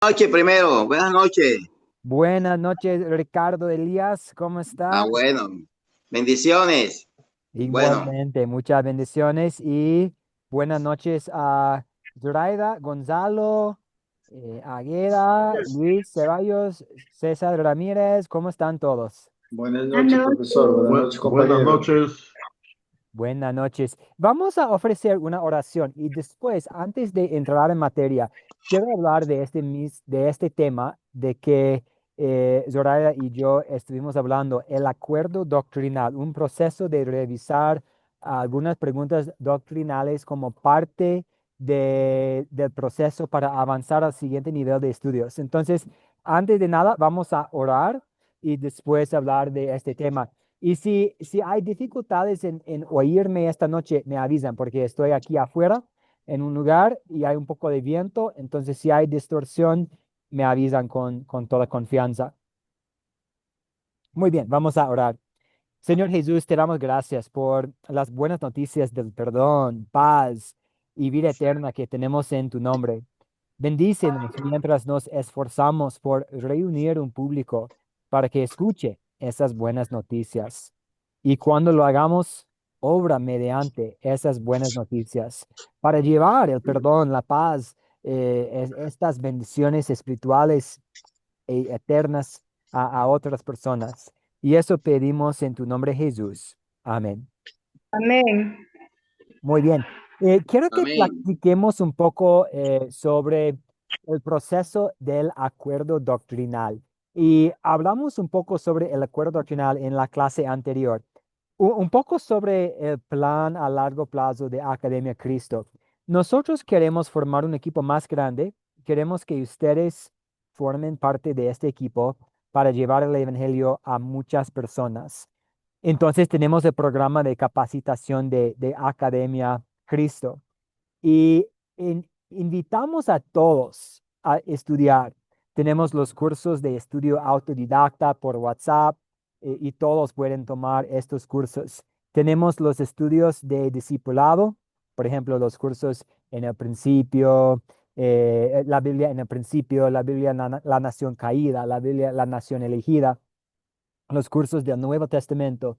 Noche primero, buenas noches. Buenas noches, Ricardo Elías, ¿cómo está? Bueno, bendiciones. Bueno, Igualmente, muchas bendiciones y buenas noches a Zoraida, Gonzalo, Agueda, Luis Ceballos, César Ramírez, ¿cómo están todos? Buenas noches, profesor. Buenas noches, Buenas compañero. noches. Buenas noches. Vamos a ofrecer una oración y después, antes de entrar en materia, quiero hablar de de este tema de que Zoraida y yo estuvimos hablando, el acuerdo doctrinal, un proceso de revisar algunas preguntas doctrinales como parte del proceso para avanzar al siguiente nivel de estudios. Entonces, antes de nada, vamos a orar y después hablar de este tema. Y si hay dificultades en oírme esta noche, me avisan porque estoy aquí afuera en un lugar y hay un poco de viento. Entonces, si hay distorsión, me avisan con toda confianza. Muy bien, vamos a orar. Señor Jesús, te damos gracias por las buenas noticias del perdón, paz y vida eterna que tenemos en tu nombre. Bendícenos mientras nos esforzamos por reunir un público para que escuche esas buenas noticias. Y cuando lo hagamos, obra mediante esas buenas noticias para llevar el perdón, la paz, estas bendiciones espirituales e eternas a otras personas. Y eso pedimos en tu nombre, Jesús. Amén. Amén. Muy bien. Quiero que amén. platiquemos un poco sobre el proceso del acuerdo doctrinal. Y hablamos un poco sobre el acuerdo doctrinal en la clase anterior. Un poco sobre el plan a largo plazo de Academia Cristo. Nosotros queremos formar un equipo más grande. Queremos que ustedes formen parte de este equipo para llevar el evangelio a muchas personas. Entonces tenemos el programa de capacitación de Academia Cristo y invitamos a todos a estudiar. Tenemos los cursos de estudio autodidacta por WhatsApp y todos pueden tomar estos cursos. Tenemos los estudios de discipulado, por ejemplo, los cursos en el principio, la Biblia en el principio, la Biblia la nación caída, la Biblia la nación elegida, los cursos del Nuevo Testamento,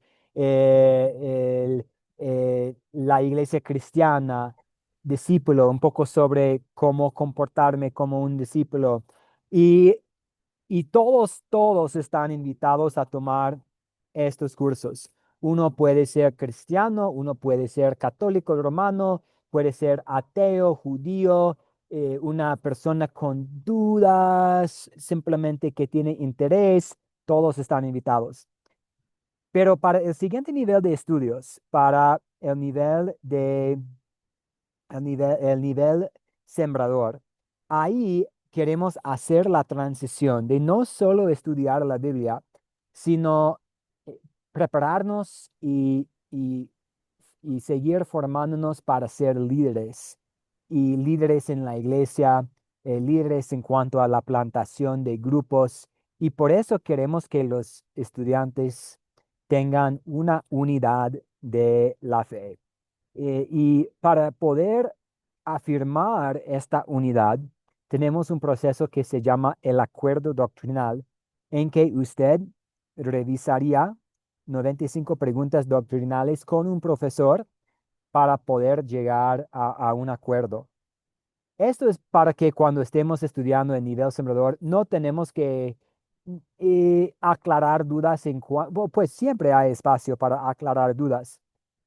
la iglesia cristiana, discípulo, un poco sobre cómo comportarme como un discípulo. Y, y todos están invitados a tomar estos cursos. Uno puede ser cristiano, uno puede ser católico romano, puede ser ateo, judío, una persona con dudas, simplemente que tiene interés, todos están invitados. Pero para el siguiente nivel de estudios, para el nivel sembrador, ahí queremos hacer la transición de no solo estudiar la Biblia, sino eh, prepararnos y seguir formándonos para ser líderes y líderes en la iglesia, líderes en cuanto a la plantación de grupos. Y por eso queremos que los estudiantes tengan una unidad de la fe. Y para poder afirmar esta unidad, tenemos un proceso que se llama el acuerdo doctrinal, en que usted revisaría 95 preguntas doctrinales con un profesor para poder llegar a un acuerdo. Esto es para que cuando estemos estudiando en nivel sembrador no tenemos que aclarar dudas pues siempre hay espacio para aclarar dudas,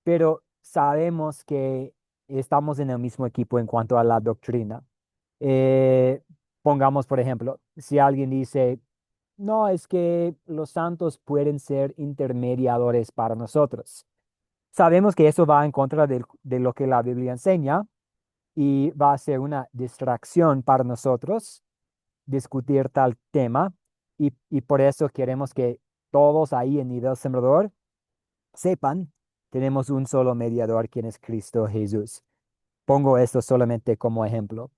pero sabemos que estamos en el mismo equipo en cuanto a la doctrina. Eh, Pongamos, por ejemplo, si alguien dice, no, es que los santos pueden ser intermediadores para nosotros. Sabemos que eso va en contra de lo que la Biblia enseña y va a ser una distracción para nosotros discutir tal tema y por eso queremos que todos ahí en nivel sembrador sepan, tenemos un solo mediador, quien es Cristo Jesús. Pongo esto solamente como ejemplo.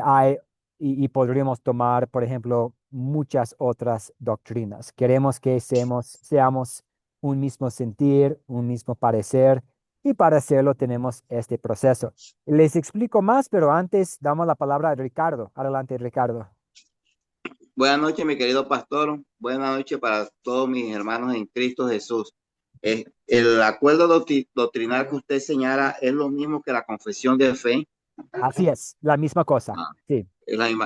Hay, y podríamos tomar, por ejemplo, muchas otras doctrinas. Queremos que seamos un mismo sentir, un mismo parecer, y para hacerlo tenemos este proceso. Les explico más, pero antes damos la palabra a Ricardo. Adelante, Ricardo. Buenas noches, mi querido pastor. Buenas noches para todos mis hermanos en Cristo Jesús. El acuerdo doctrinal que usted señala es lo mismo que la confesión de fe. Así es, la misma cosa. Ah, Sí,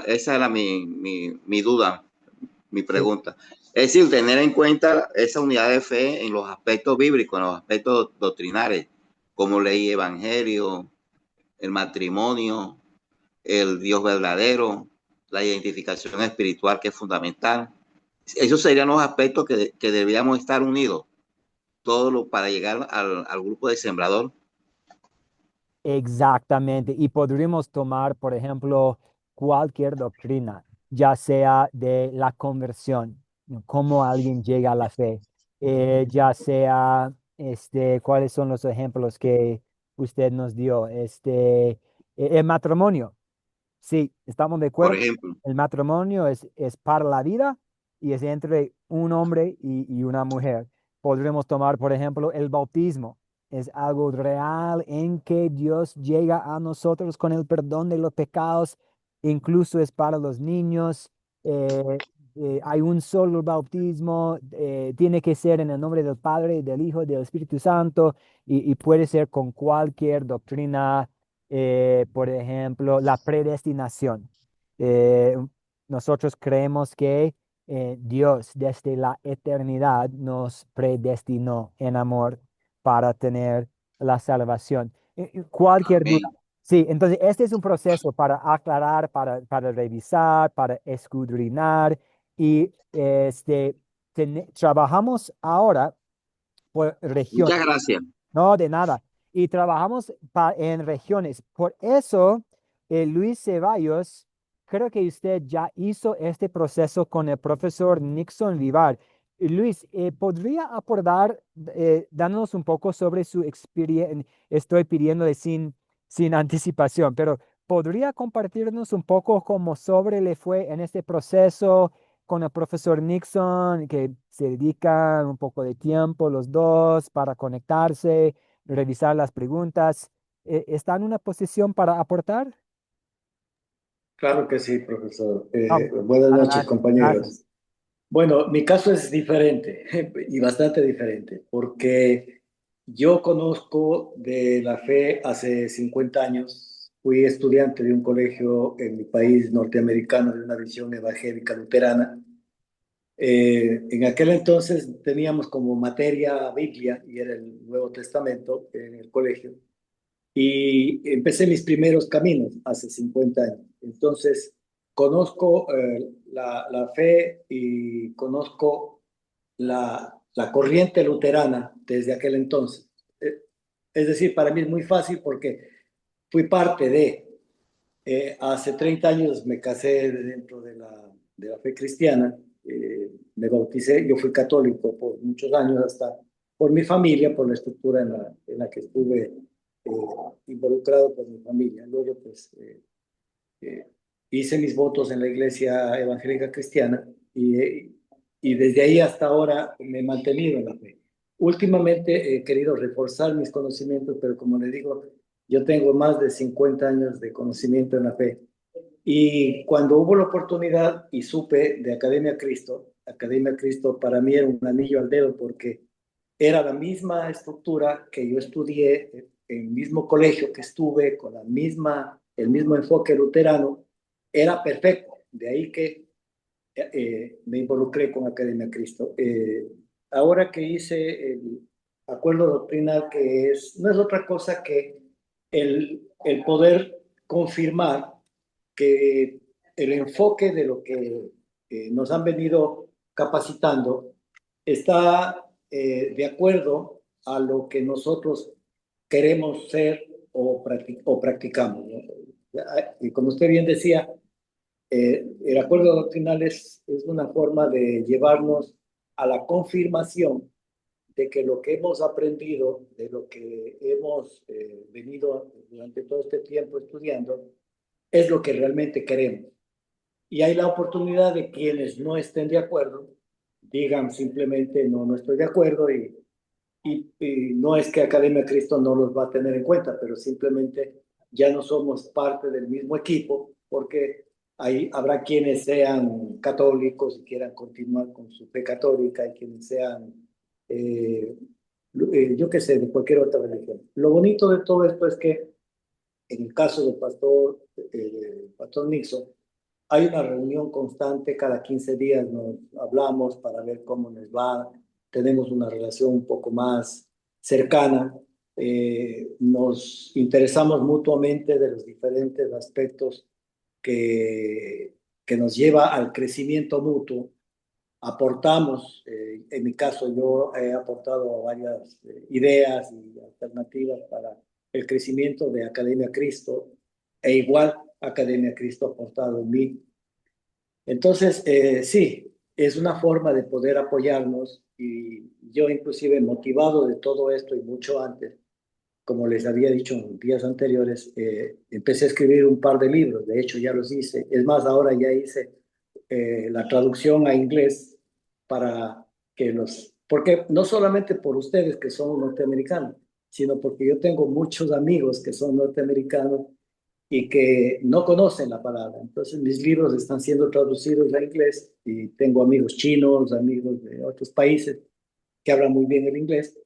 esa era mi duda, mi sí, pregunta. Es decir, tener en cuenta esa unidad de fe en los aspectos bíblicos, en los aspectos doctrinales, como ley, evangelio, el matrimonio, el Dios verdadero, la identificación espiritual que es fundamental. Esos serían los aspectos que deberíamos estar unidos, para llegar al grupo de sembrador. exactamente. Y podríamos tomar, por ejemplo, cualquier doctrina, ya sea de la conversión, ¿no? Cómo alguien llega a la fe, ya sea, cuáles son los ejemplos que usted nos dio, el matrimonio. Sí, estamos de Por acuerdo. ejemplo, El matrimonio es para la vida y es entre un hombre y una mujer. Podremos tomar, por ejemplo, el bautismo. Es algo real en que Dios llega a nosotros con el perdón de los pecados. Incluso es para los niños. eh, hay un solo bautismo. Tiene que ser en el nombre del Padre, del Hijo y del Espíritu Santo. Y puede ser con cualquier doctrina, por ejemplo, la predestinación. Eh, Nosotros creemos que Dios desde la eternidad nos predestinó en amor para tener la salvación. Cualquier duda. amén. Sí, entonces este es un proceso para aclarar, para revisar, para escudriñar y trabajamos ahora por región. Muchas gracias. No, de nada. Y trabajamos en regiones. Por eso, Luis Ceballos, creo que usted ya hizo este proceso con el profesor Nixon Vivar. Luis, ¿podría aportar, dándonos un poco sobre su experiencia? Estoy pidiéndole sin anticipación, pero ¿podría compartirnos un poco cómo sobre le fue en este proceso con el profesor Nixon, que se dedican un poco de tiempo los dos para conectarse, revisar las preguntas? ¿Está en una posición para aportar? Claro que sí, profesor. No, Buenas noches, adelante. Gracias. compañeros. Bueno, mi caso es diferente y bastante diferente, porque yo conozco de la fe hace 50 años. Fui estudiante de un colegio en mi país norteamericano de una visión evangélica luterana. En aquel entonces teníamos como materia Biblia y era el Nuevo Testamento en el colegio. Y empecé mis primeros caminos hace 50 años. Entonces, conozco la fe y conozco la corriente luterana desde aquel entonces. Eh, es decir, para mí es muy fácil porque fui parte hace 30 años me casé dentro de la fe cristiana, me bauticé, yo fui católico por muchos años, hasta por mi familia, por la estructura en la que estuve eh, involucrado por mi familia. Luego, pues, eh, hice mis votos en la iglesia evangélica cristiana y desde ahí hasta ahora me he mantenido en la fe. Últimamente he querido reforzar mis conocimientos, pero como le digo, yo tengo más de 50 años de conocimiento en la fe. Y cuando hubo la oportunidad y supe de Academia Cristo para mí era un anillo al dedo porque era la misma estructura que yo estudié, en el mismo colegio que estuve, con el mismo enfoque luterano, era perfecto. De ahí que me involucré con Academia Cristo. Ahora que hice el acuerdo doctrinal, no es otra cosa que el poder confirmar que el enfoque de lo que nos han venido capacitando está de acuerdo a lo que nosotros queremos ser o practicamos, ¿no? Y como usted bien decía, el acuerdo doctrinal es una forma de llevarnos a la confirmación de que lo que hemos aprendido, de lo que hemos venido durante todo este tiempo estudiando, es lo que realmente queremos. Y hay la oportunidad de quienes no estén de acuerdo, digan simplemente no, no estoy de acuerdo y no es que Academia Cristo no los va a tener en cuenta, pero simplemente ya no somos parte del mismo equipo porque habrá quienes sean católicos y quieran continuar con su fe católica y quienes sean, eh, yo qué sé, de cualquier otra religión. Lo bonito de todo esto es que en el caso pastor Nixon, hay una reunión constante, cada 15 días nos hablamos para ver cómo nos va, tenemos una relación un poco más cercana, nos interesamos mutuamente de los diferentes aspectos que nos lleva al crecimiento mutuo. Aportamos, en mi caso yo he aportado varias ideas y alternativas para el crecimiento de Academia Cristo, e igual Academia Cristo ha aportado en mí. Entonces, sí, es una forma de poder apoyarnos, y yo inclusive motivado de todo esto y mucho antes, como les había dicho en días anteriores, empecé a escribir un par de libros, de hecho ya los hice, es más, ahora ya hice la traducción a inglés para que porque no solamente por ustedes que son norteamericanos, sino porque yo tengo muchos amigos que son norteamericanos y que no conocen la palabra. Entonces mis libros están siendo traducidos a inglés y tengo amigos chinos, amigos de otros países que hablan muy bien el inglés,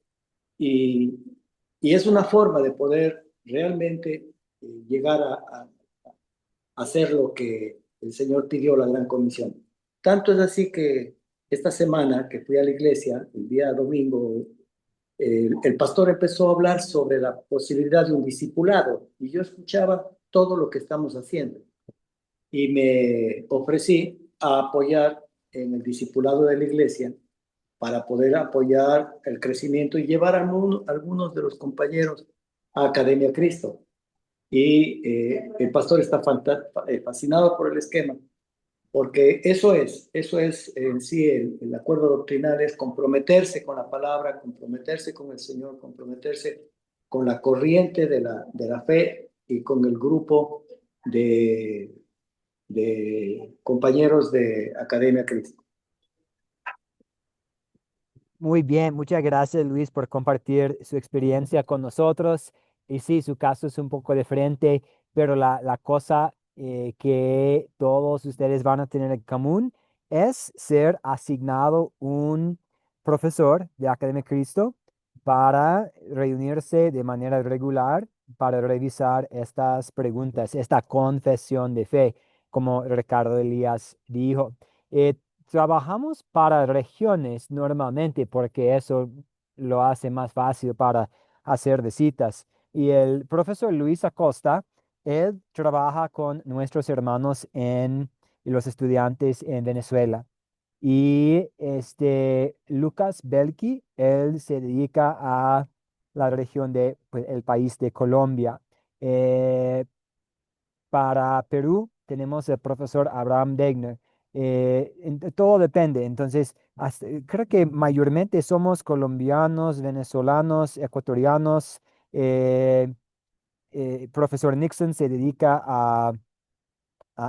y, y es una forma de poder realmente llegar a hacer lo que el Señor pidió, la gran comisión. Tanto es así que esta semana que fui a la iglesia, el día domingo, el pastor empezó a hablar sobre la posibilidad de un discipulado, y yo escuchaba todo lo que estamos haciendo y me ofrecí a apoyar en el discipulado de la iglesia para poder apoyar el crecimiento y llevar a algunos de los compañeros a Academia Cristo. Y el pastor está fascinado por el esquema, porque eso es en sí el acuerdo doctrinal, es comprometerse con la palabra, comprometerse con el Señor, comprometerse con la corriente de la fe y con el grupo de compañeros de Academia Cristo. Muy bien, muchas gracias Luis por compartir su experiencia con nosotros. Y sí, su caso es un poco diferente, pero la cosa que todos ustedes van a tener en común es ser asignado un profesor de Academia Cristo para reunirse de manera regular para revisar estas preguntas, esta confesión de fe, como Ricardo Elías dijo. Eh, Trabajamos para regiones normalmente porque eso lo hace más fácil para hacer de citas. Y el profesor Luis Acosta, él trabaja con nuestros hermanos y los estudiantes en Venezuela. Y Lucas Belki, él se dedica a la región de, pues, el país de Colombia. Eh, para Perú tenemos el profesor Abraham Degner. Todo depende. Entonces, creo que mayormente somos colombianos, venezolanos, ecuatorianos. eh, Profesor Nixon se dedica a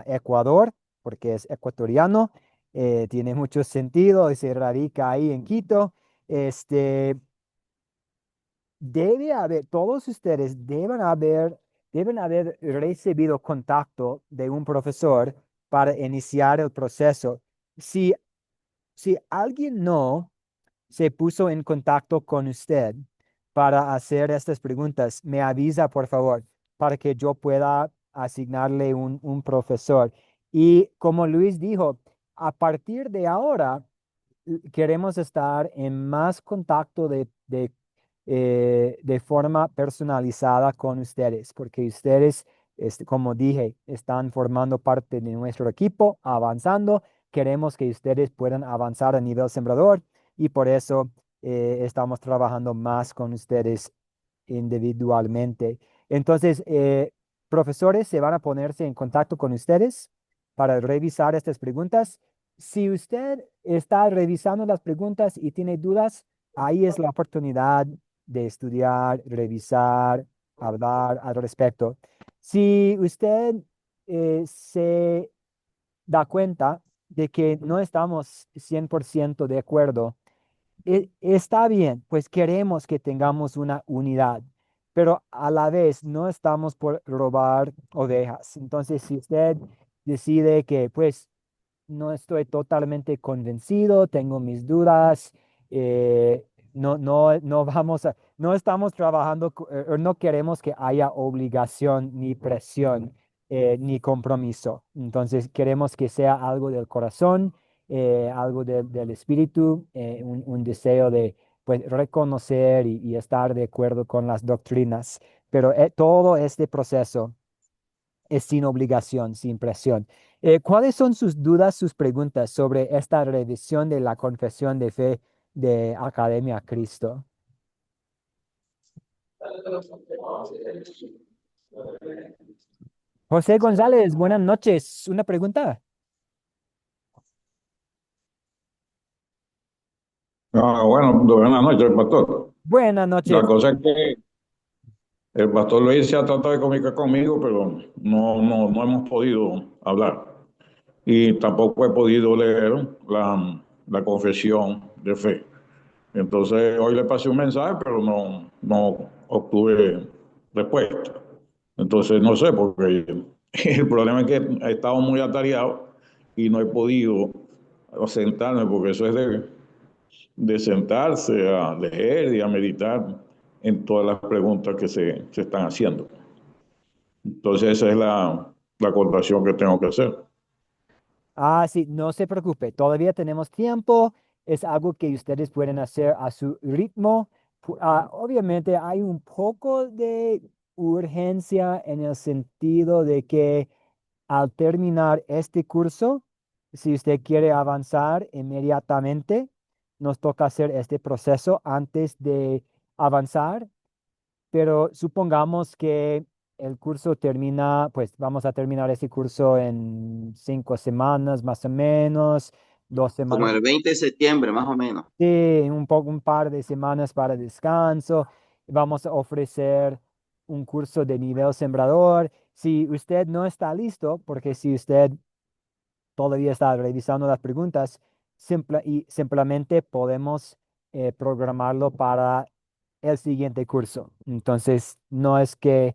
Ecuador porque es ecuatoriano. Tiene mucho sentido y se radica ahí en Quito. Este, Debe haber, todos ustedes deben haber recibido contacto de un profesor para iniciar el proceso. Si, si alguien no se puso en contacto con usted para hacer estas preguntas, me avisa, por favor, para que yo pueda asignarle un profesor. Y como Luis dijo, a partir de ahora, queremos estar en más contacto de forma personalizada con ustedes, porque ustedes, como dije, están formando parte de nuestro equipo, avanzando. Queremos que ustedes puedan avanzar a nivel sembrador, y por eso estamos trabajando más con ustedes individualmente. Entonces, profesores se van a ponerse en contacto con ustedes para revisar estas preguntas. Si usted está revisando las preguntas y tiene dudas, ahí es la oportunidad de estudiar, revisar, hablar al respecto. Si usted se da cuenta de que no estamos 100% de acuerdo, está bien, pues queremos que tengamos una unidad, pero a la vez no estamos por robar ovejas. Entonces, si usted decide que pues no estoy totalmente convencido, tengo mis dudas, no estamos trabajando, no queremos que haya obligación ni presión ni compromiso. Entonces queremos que sea algo del corazón, algo del espíritu, un deseo de pues reconocer y estar de acuerdo con las doctrinas. Pero todo este proceso es sin obligación, sin presión. ¿Cuáles son sus dudas, sus preguntas sobre esta revisión de la confesión de fe de Academia Cristo? José González, buenas noches. ¿Una pregunta? Bueno, buenas noches, pastor. Buenas La noches. cosa es que el pastor Luis se ha tratado de comunicar conmigo, pero no hemos podido hablar. Y tampoco he podido leer la confesión de fe. Entonces, hoy le pasé un mensaje, pero no obtuve respuesta. Entonces, no sé, porque el problema es que he estado muy atareado y no he podido sentarme, porque eso es de sentarse a leer y a meditar en todas las preguntas que se están haciendo. Entonces esa es la acotación que tengo que hacer. Ah, sí, no se preocupe, todavía tenemos tiempo, es algo que ustedes pueden hacer a su ritmo. Obviamente hay un poco de urgencia en el sentido de que al terminar este curso, si usted quiere avanzar inmediatamente, nos toca hacer este proceso antes de avanzar, pero supongamos que el curso termina, pues vamos a terminar ese curso en 5 semanas, más o menos, dos Como semanas, el 20 de septiembre, más o menos. sí, un par de semanas para descanso. Vamos a ofrecer un curso de nivel sembrador. Si usted no está listo, porque si usted todavía está revisando las preguntas, simplemente podemos programarlo para el siguiente curso. Entonces, no es que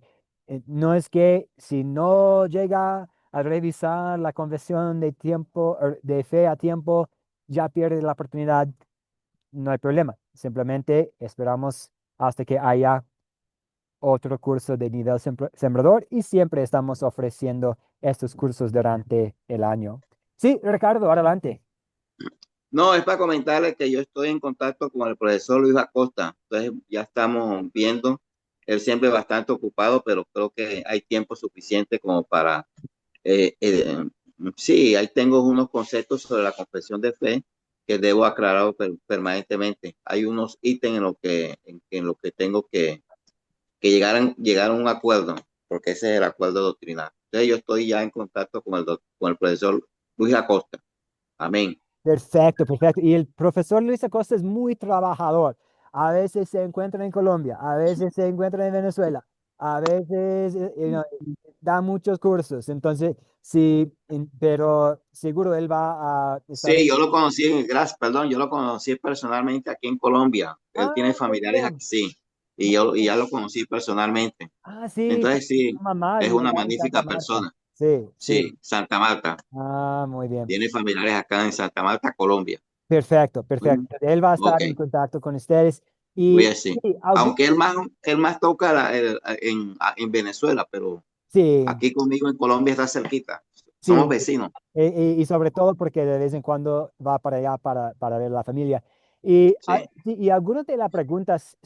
si no llega a revisar la conversión de tiempo, de fe a tiempo, ya pierde la oportunidad, no hay problema. Simplemente esperamos hasta que haya otro curso de nivel sembrador y siempre estamos ofreciendo estos cursos durante el año. Sí, Ricardo, adelante. No, es para comentarle que yo estoy en contacto con el profesor Luis Acosta. Entonces ya estamos viendo. Él siempre bastante ocupado, pero creo que hay tiempo suficiente como para... eh, eh, sí, ahí tengo unos conceptos sobre la confesión de fe que debo aclarar permanentemente. Hay unos ítems en lo que tengo que llegar a un acuerdo, porque ese es el acuerdo doctrinal. Entonces yo estoy ya en contacto con el profesor Luis Acosta. Amén. Perfecto, perfecto. Y el profesor Luis Acosta es muy trabajador. A veces se encuentra en Colombia, a veces se encuentra en Venezuela, a veces da muchos cursos. Entonces, sí, pero seguro él va a estar. Sí, yo lo conocí, gracias, perdón, yo lo conocí personalmente aquí en Colombia. Él Ah, tiene muy familiares bien. aquí, sí, y Muy y ya bien. lo conocí personalmente. Ah, sí, Entonces, sí, mi mamá es vive una allá en Santa magnífica Marta. persona. Sí, sí. Sí, Santa Marta. Ah, muy bien. Tiene familiares acá en Santa Marta, Colombia. Perfecto, Mm, perfecto. Él va a estar ok, en contacto con ustedes. voy Y a decir. sí, Aunque él más toca en Venezuela, pero sí, aquí conmigo en Colombia está cerquita. Somos sí, vecinos. y sobre todo porque de vez en cuando va para allá para ver a la familia. Y, Sí, sí, y algunas de las preguntas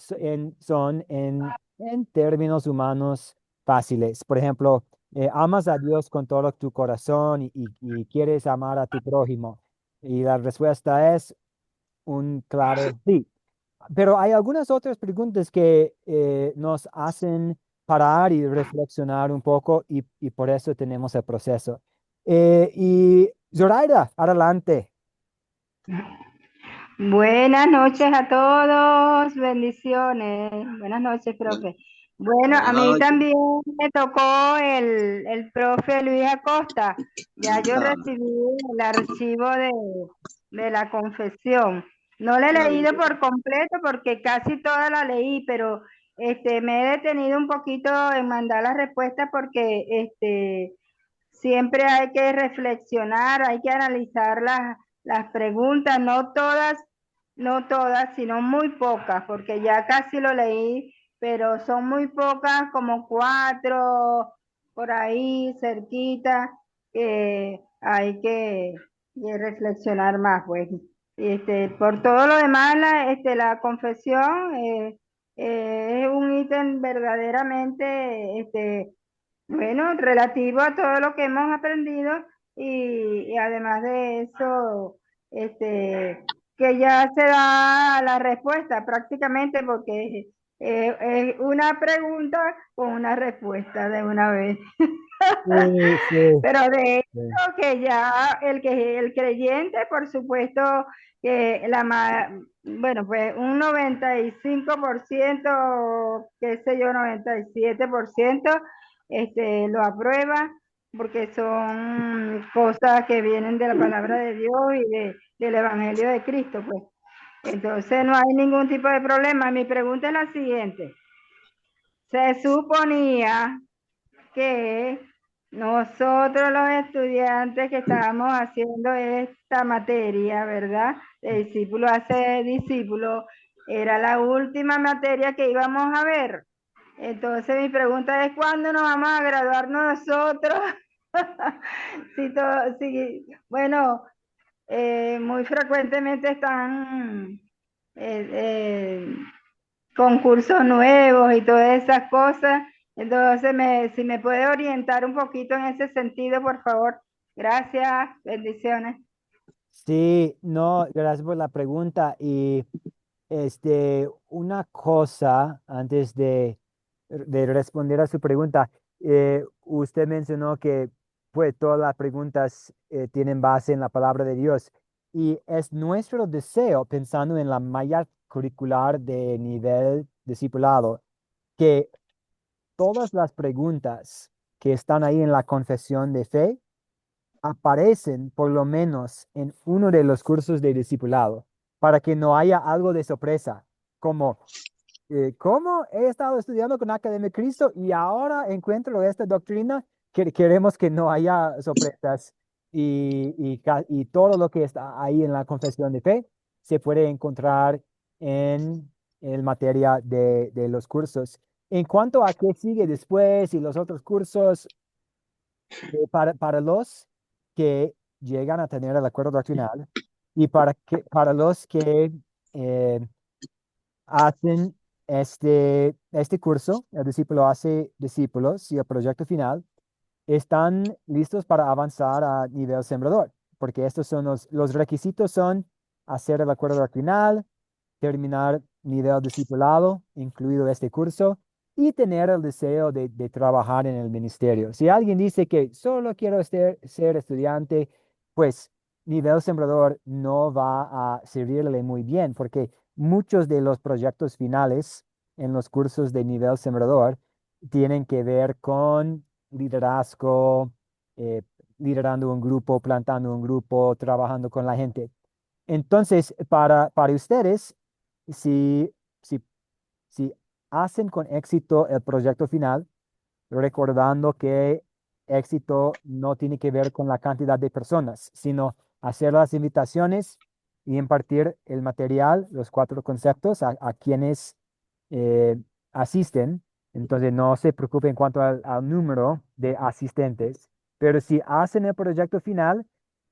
son en términos humanos fáciles. Por ejemplo, ¿amas a Dios con todo tu corazón y quieres amar a tu prójimo? Y la respuesta es un claro sí. Pero hay algunas otras preguntas que nos hacen parar y reflexionar un poco y por eso tenemos el proceso. Y Zoraida, adelante. Buenas noches a todos, bendiciones. Buenas noches, profe. Bueno, a buenas mí noches. también me tocó el profe Luis Acosta. Ya yo Ah, recibí el archivo de la confesión. No la he está leído bien. por completo porque casi toda la leí, pero me he detenido un poquito en mandar las respuestas porque siempre hay que reflexionar, hay que analizar las preguntas, no todas, sino muy pocas, porque ya casi lo leí, pero son muy pocas, como 4 por ahí cerquita, que hay que reflexionar más, pues. Por todo lo demás, la confesión es un ítem verdaderamente, bueno, relativo a todo lo que hemos aprendido y además de eso, que ya se da la respuesta prácticamente porque es una pregunta con una respuesta de una vez. Sí, sí, Pero de sí. hecho que ya el creyente, por supuesto, que bueno, pues un 95%, qué sé yo, 97%, lo aprueba porque son cosas que vienen de la palabra de Dios y del Evangelio de Cristo, pues. Entonces no hay ningún tipo de problema. Mi pregunta es la siguiente. Se suponía que nosotros los estudiantes que estábamos haciendo esta materia, ¿verdad? De discípulo hace discípulo, era la última materia que íbamos a ver. Entonces mi pregunta es, ¿cuándo nos vamos a graduar nosotros? Bueno, muy frecuentemente están eh, eh, concursos nuevos y todas esas cosas. Entonces, si me puede orientar un poquito en ese sentido, por favor. Gracias, bendiciones. Sí, no, gracias por la pregunta. Y una cosa antes de responder a su pregunta, usted mencionó que pues todas las preguntas tienen base en la palabra de Dios y es nuestro deseo, pensando en la malla curricular de nivel discipulado, que todas las preguntas que están ahí en la confesión de fe aparecen por lo menos en uno de los cursos de discipulado, para que no haya algo de sorpresa, como ¿cómo he estado estudiando con Academia Cristo y ahora encuentro esta doctrina? Que queremos que no haya sorpresas y todo lo que está ahí en la confesión de fe se puede encontrar en materia de los cursos. En cuanto a qué sigue después y los otros cursos, para los que llegan a tener el acuerdo doctrinal y para los que eh, hacen este curso, el discípulo hace discípulos y el proyecto final, están listos para avanzar a nivel sembrador, porque estos son los requisitos son hacer el acuerdo doctrinal, terminar nivel discipulado, incluido este curso, y tener el deseo de trabajar en el ministerio. Si alguien dice que solo quiero ser estudiante, pues nivel sembrador no va a servirle muy bien, porque muchos de los proyectos finales en los cursos de nivel sembrador tienen que ver con liderazgo, eh, liderando un grupo, plantando un grupo, trabajando con la gente. Entonces, para ustedes, si, si, si hacen con éxito el proyecto final, recordando que éxito no tiene que ver con la cantidad de personas, sino hacer las invitaciones y impartir el material, los 4 conceptos a quienes eh, asisten. Entonces, no se preocupen en cuanto al número de asistentes, pero si hacen el proyecto final,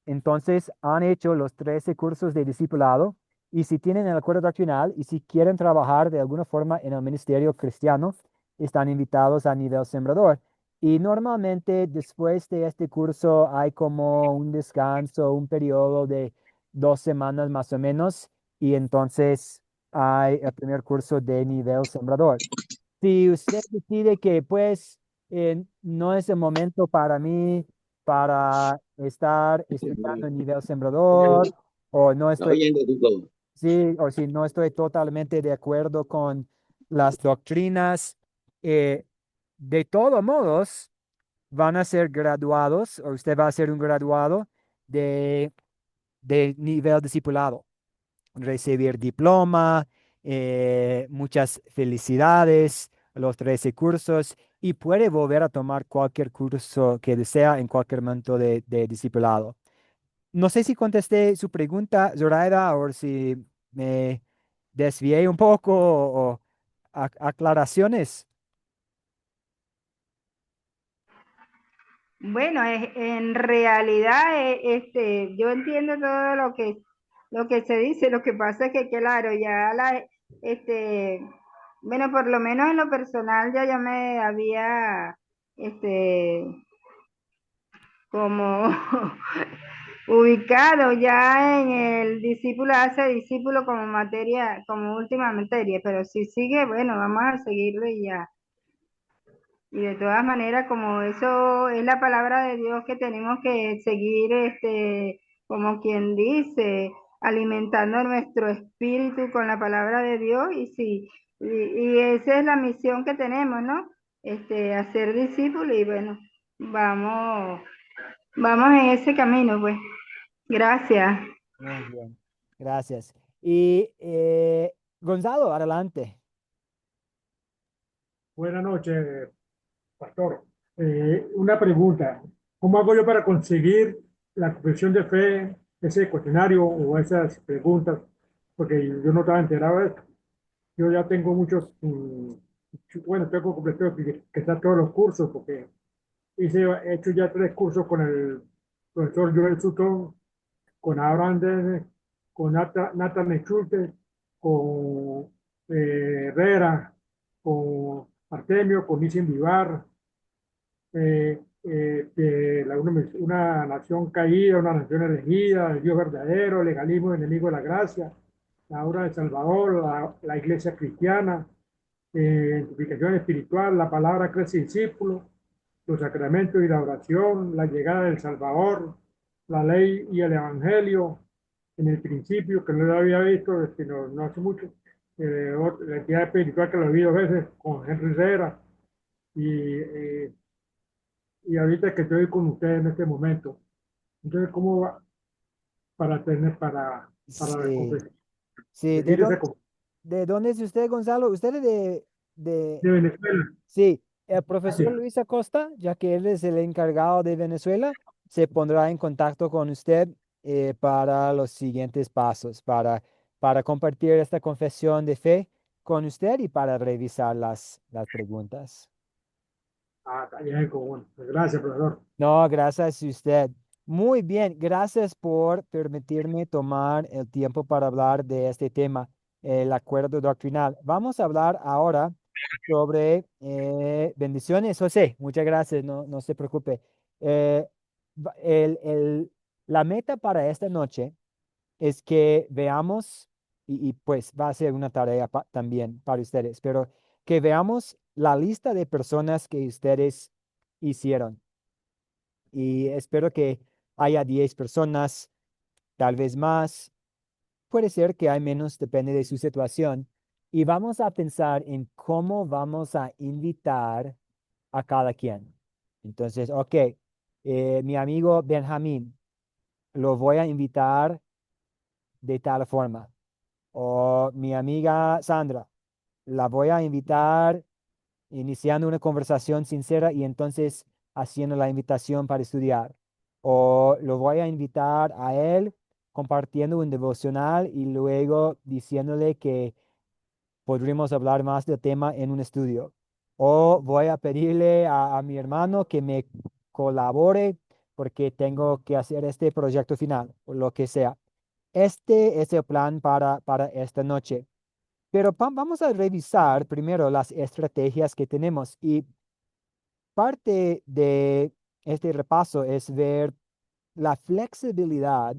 entonces han hecho los 13 cursos de discipulado y si tienen el acuerdo doctrinal y si quieren trabajar de alguna forma en el ministerio cristiano, están invitados a nivel sembrador. Y normalmente después de este curso hay como un descanso, un periodo de 2 semanas más o menos, y entonces hay el primer curso de nivel sembrador. Si usted decide que pues no es el momento para mí para estar estudiando en nivel sembrador, o no ¿Estás estoy, oyendo tú todo? sí, o si no estoy totalmente de acuerdo con las doctrinas, eh, de todos modos, van a ser graduados, o usted va a ser un graduado de, de nivel discipulado, recibir diploma, muchas felicidades, los 13 cursos, y puede volver a tomar cualquier curso que desea en cualquier momento de discipulado. No sé si contesté su pregunta, Zoraida, o si me desvié un poco o aclaraciones. Bueno, en realidad, yo entiendo todo lo que se dice. Lo que pasa es que, claro, este, bueno, por lo menos en lo personal ya yo me había, este, como ubicado ya en el discípulo hace discípulo como materia, como última materia, pero si sigue, bueno, vamos a seguirlo y ya. Y de todas maneras, como eso es la palabra de Dios que tenemos que seguir, como quien dice, alimentando nuestro espíritu con la palabra de Dios, y sí, y esa es la misión que tenemos, ¿no? Hacer discípulos, y bueno, vamos, vamos en ese camino, pues. Gracias. Muy bien, gracias. Y Gonzalo, adelante. Buenas noches, pastor. Una pregunta. ¿Cómo hago yo para conseguir la confesión de fe, ese cuestionario o esas preguntas? Porque yo no estaba enterado de esto. Yo ya tengo muchos, bueno, tengo completado que están todos los cursos, porque he hecho ya 3 cursos con el profesor Joel Sutton, con Abraham Dennis, con Nathan Schultes, con Herrera, con Artemio, con Nisim Vivar, una nación caída, una nación elegida, el Dios verdadero, legalismo, enemigo de la gracia, la obra de Salvador, la iglesia cristiana, identificación espiritual, la palabra crece discípulo, los sacramentos y la oración, la llegada del Salvador, la ley y el evangelio, en el principio, que no lo había visto, no hace mucho, la entidad espiritual que lo vi 2 veces con Henry Herrera, y ahorita que estoy con ustedes en este momento. Entonces, ¿cómo va para Sí, sí. decir esa ¿De dónde es usted, Gonzalo? Usted es de, de Venezuela? sí, el Así profesor Luis Acosta, ya que él es el encargado de Venezuela, se pondrá en contacto con usted para los siguientes pasos, para compartir esta confesión de fe con usted y para revisar las preguntas. Está bien, bueno. Gracias, profesor. No, gracias a usted. Muy bien, gracias por permitirme tomar el tiempo para hablar de este tema, el acuerdo doctrinal. Vamos a hablar ahora sobre bendiciones. José, muchas gracias, no se preocupe. Eh, va- el, el- la meta para esta noche es que veamos, y pues va a ser una tarea también para ustedes, pero que veamos la lista de personas que ustedes hicieron y espero que haya 10 personas, tal vez más. Puede ser que hay menos, depende de su situación. Y vamos a pensar en cómo vamos a invitar a cada quien. Entonces, ok, mi amigo Benjamín, lo voy a invitar de tal forma. O mi amiga Sandra, la voy a invitar iniciando una conversación sincera y entonces haciendo la invitación para estudiar. O lo voy a invitar a él compartiendo un devocional y luego diciéndole que podríamos hablar más del tema en un estudio. O voy a pedirle a mi hermano que me colabore porque tengo que hacer este proyecto final o lo que sea. Este es el plan para esta noche. Pero vamos a revisar primero las estrategias que tenemos y parte de este repaso es ver la flexibilidad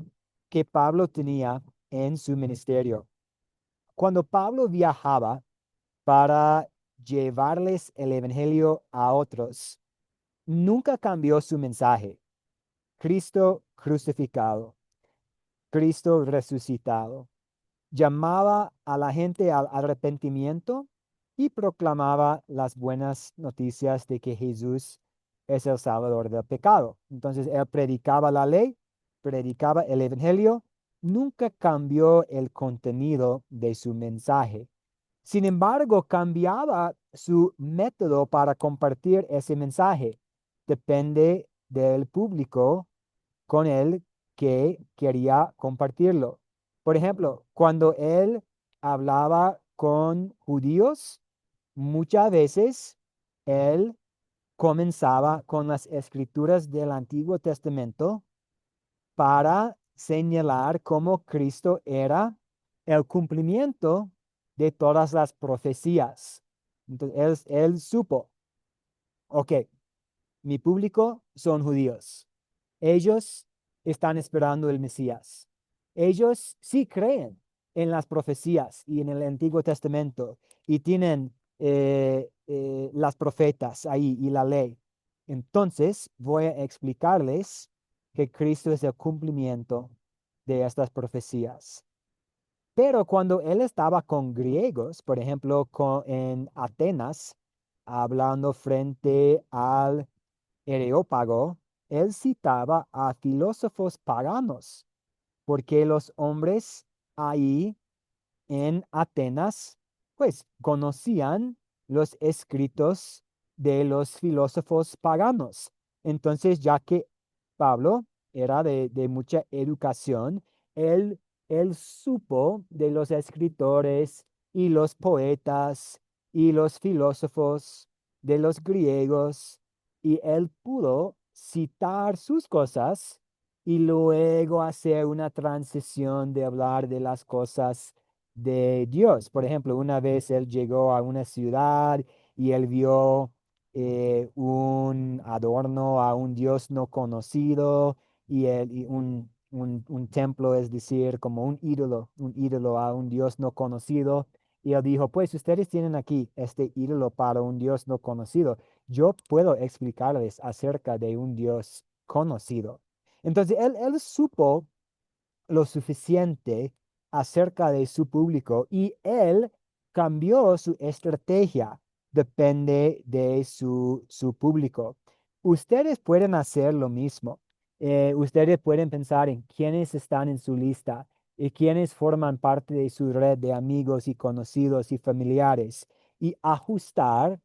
que Pablo tenía en su ministerio. Cuando Pablo viajaba para llevarles el evangelio a otros, nunca cambió su mensaje. Cristo crucificado, Cristo resucitado. Llamaba a la gente al arrepentimiento y proclamaba las buenas noticias de que Jesús es el Salvador del pecado. Entonces, él predicaba la ley, predicaba el evangelio, nunca cambió el contenido de su mensaje. Sin embargo, cambiaba su método para compartir ese mensaje depende del público con el que quería compartirlo. Por ejemplo, cuando él hablaba con judíos, muchas veces él comenzaba con las escrituras del Antiguo Testamento para señalar cómo Cristo era el cumplimiento de todas las profecías. Entonces, él supo, ok, mi público son judíos. Ellos están esperando el Mesías. Ellos sí creen en las profecías y en el Antiguo Testamento y tienen las profetas ahí y la ley. Entonces voy a explicarles que Cristo es el cumplimiento de estas profecías. Pero cuando él estaba con griegos, por ejemplo, en Atenas, hablando frente al Areópago, él citaba a filósofos paganos, porque los hombres ahí en Atenas, pues conocían los escritos de los filósofos paganos. Entonces, ya que Pablo era de mucha educación, él, él supo de los escritores y los poetas y los filósofos de los griegos, y él pudo citar sus cosas y luego hacer una transición de hablar de las cosas de Dios. Por ejemplo, una vez él llegó a una ciudad y él vio un adorno a un Dios no conocido y un templo, es decir, como un ídolo a un Dios no conocido. Y él dijo, pues ustedes tienen aquí este ídolo para un Dios no conocido. Yo puedo explicarles acerca de un Dios conocido. Entonces, él supo lo suficiente acerca de su público y él cambió su estrategia. Depende de su público. Ustedes pueden hacer lo mismo. Ustedes pueden pensar en quiénes están en su lista y quiénes forman parte de su red de amigos y conocidos y familiares y ajustar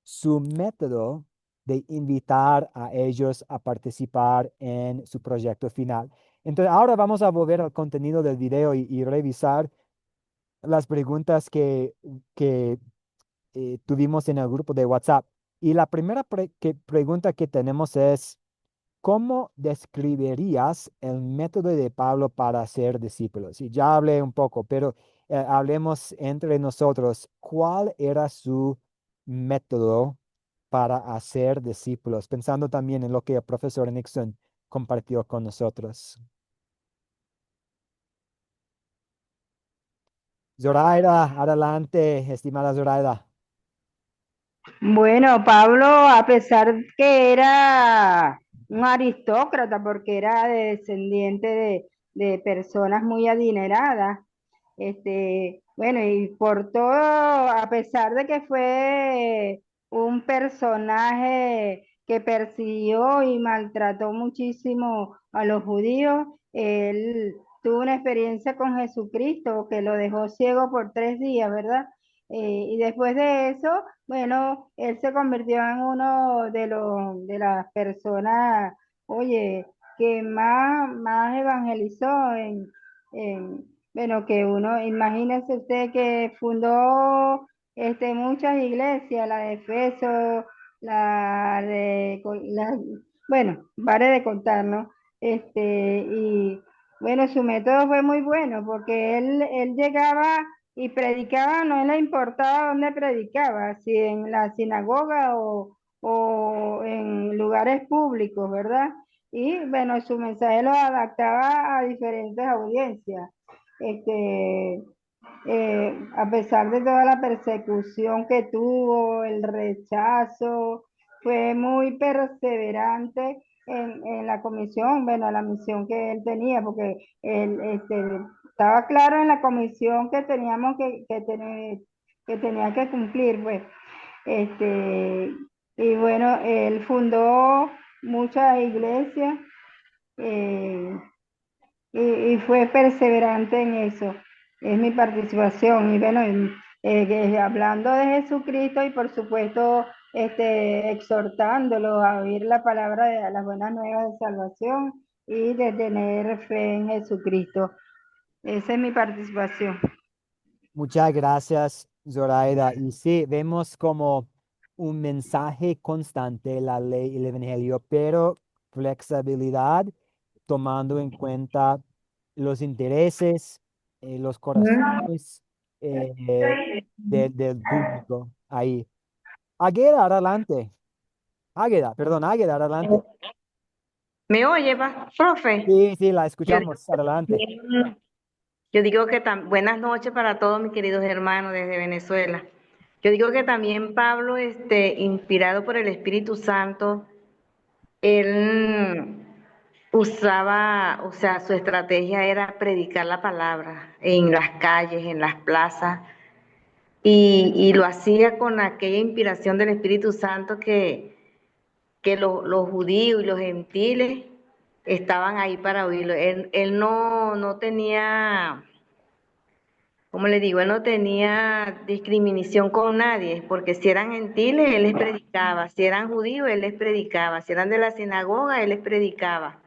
su método de invitar a ellos a participar en su proyecto final. Entonces, ahora vamos a volver al contenido del video y revisar las preguntas que tuvimos en el grupo de WhatsApp. Y la primera pregunta que tenemos es, ¿cómo describirías el método de Pablo para ser discípulos? Y ya hablé un poco, pero hablemos entre nosotros, ¿cuál era su método para hacer discípulos? Pensando también en lo que el profesor Nixon compartió con nosotros. Zoraida, adelante, estimada Zoraida. Bueno, Pablo, a pesar que era un aristócrata, porque era descendiente de personas muy adineradas, bueno, y por todo, a pesar de que fue un personaje que persiguió y maltrató muchísimo a los judíos, él tuvo una experiencia con Jesucristo que lo dejó ciego por 3 días, ¿verdad? Y después de eso, bueno, él se convirtió en uno de las personas, oye, que más evangelizó bueno, que uno, imagínese usted que fundó muchas iglesias, la de Efeso, bueno, pare de contar, ¿no? Y bueno, su método fue muy bueno porque él llegaba y predicaba, no le importaba dónde predicaba, si en la sinagoga o en lugares públicos, ¿verdad? Y bueno, su mensaje lo adaptaba a diferentes audiencias. Este, a pesar de toda la persecución que tuvo, el rechazo, fue muy perseverante en la comisión, bueno, la misión que él tenía, porque él estaba claro en la comisión que teníamos que tenía que cumplir, pues. Este, y bueno, él fundó muchas iglesias. eh, y fue perseverante en eso. Es mi participación. Y bueno, hablando de Jesucristo y por supuesto exhortándolos a oír la palabra de las buenas nuevas de salvación y de tener fe en Jesucristo. Esa es mi participación. Muchas gracias, Zoraida. Y sí, vemos como un mensaje constante la ley y el evangelio, pero flexibilidad tomando en cuenta los intereses, los corazones del público ahí. Águeda, adelante. Águeda, adelante. ¿Me oye, profe? Sí, sí, la Yo digo, escuchamos. Adelante. yo digo que buenas noches para todos mis queridos hermanos desde Venezuela. Yo digo que también Pablo, inspirado por el Espíritu Santo, él usaba, o sea, su estrategia era predicar la palabra en las calles, en las plazas, y lo hacía con aquella inspiración del Espíritu Santo que los judíos y los gentiles estaban ahí para oírlo. Él no tenía, ¿cómo le digo? Él no tenía discriminación con nadie, porque si eran gentiles, él les predicaba, si eran judíos, él les predicaba, si eran de la sinagoga, él les predicaba.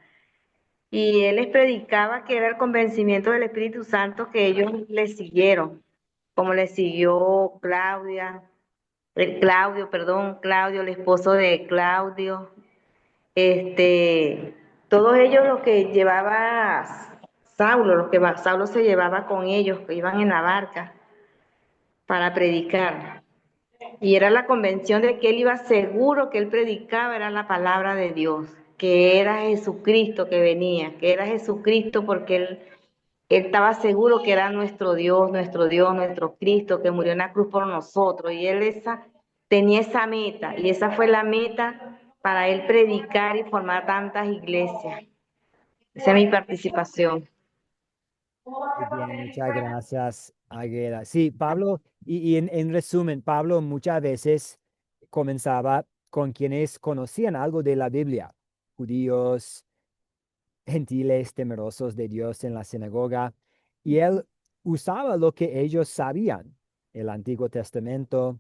Y él les predicaba que era el convencimiento del Espíritu Santo que ellos le siguieron, como le siguió Claudio, el esposo de Claudio, todos ellos los que llevaba Saulo, Saulo se llevaba con ellos, que iban en la barca para predicar. Y era la convención de que él iba seguro que él predicaba, era la palabra de Dios, que era Jesucristo que venía, que era Jesucristo porque él estaba seguro que era nuestro Dios, nuestro Cristo, que murió en la cruz por nosotros. Y él tenía esa meta, y esa fue la meta para él predicar y formar tantas iglesias. Esa es mi participación. Muy bien, muchas gracias, Agueda. Sí, Pablo, y en resumen, Pablo muchas veces comenzaba con quienes conocían algo de la Biblia, judíos, gentiles, temerosos de Dios en la sinagoga, y él usaba lo que ellos sabían, el Antiguo Testamento,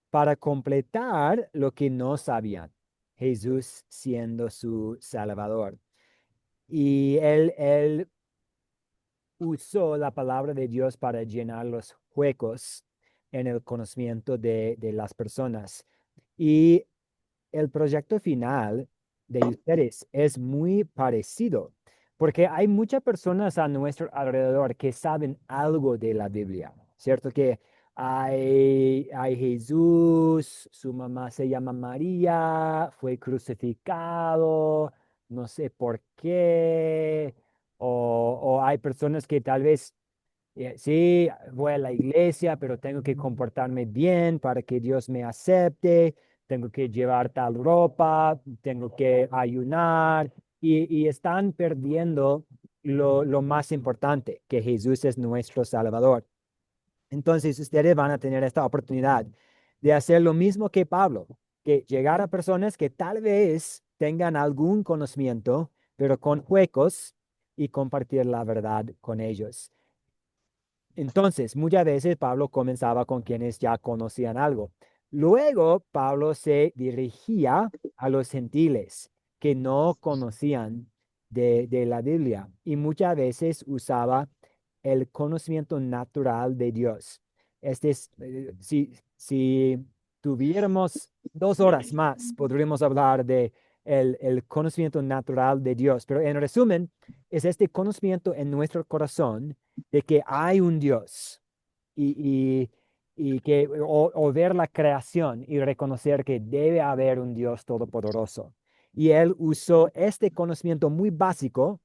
para completar lo que no sabían, Jesús siendo su Salvador. Y él usó la palabra de Dios para llenar los huecos en el conocimiento de las personas. Y el proyecto final de ustedes es muy parecido, porque hay muchas personas a nuestro alrededor que saben algo de la Biblia, ¿cierto? Que hay Jesús, su mamá se llama María, fue crucificado, no sé por qué, o hay personas que tal vez sí, voy a la iglesia, pero tengo que comportarme bien para que Dios me acepte, tengo que llevar tal ropa, tengo que ayunar y están perdiendo lo más importante, que Jesús es nuestro Salvador. Entonces, ustedes van a tener esta oportunidad de hacer lo mismo que Pablo, que llegar a personas que tal vez tengan algún conocimiento, pero con huecos y compartir la verdad con ellos. Entonces, muchas veces Pablo comenzaba con quienes ya conocían algo. Luego, Pablo se dirigía a los gentiles que no conocían de la Biblia y muchas veces usaba el conocimiento natural de Dios. Si tuviéramos 2 horas más, podríamos hablar de el conocimiento natural de Dios, pero en resumen, es este conocimiento en nuestro corazón de que hay un Dios y, o ver la creación y reconocer que debe haber un Dios todopoderoso. Y él usó este conocimiento muy básico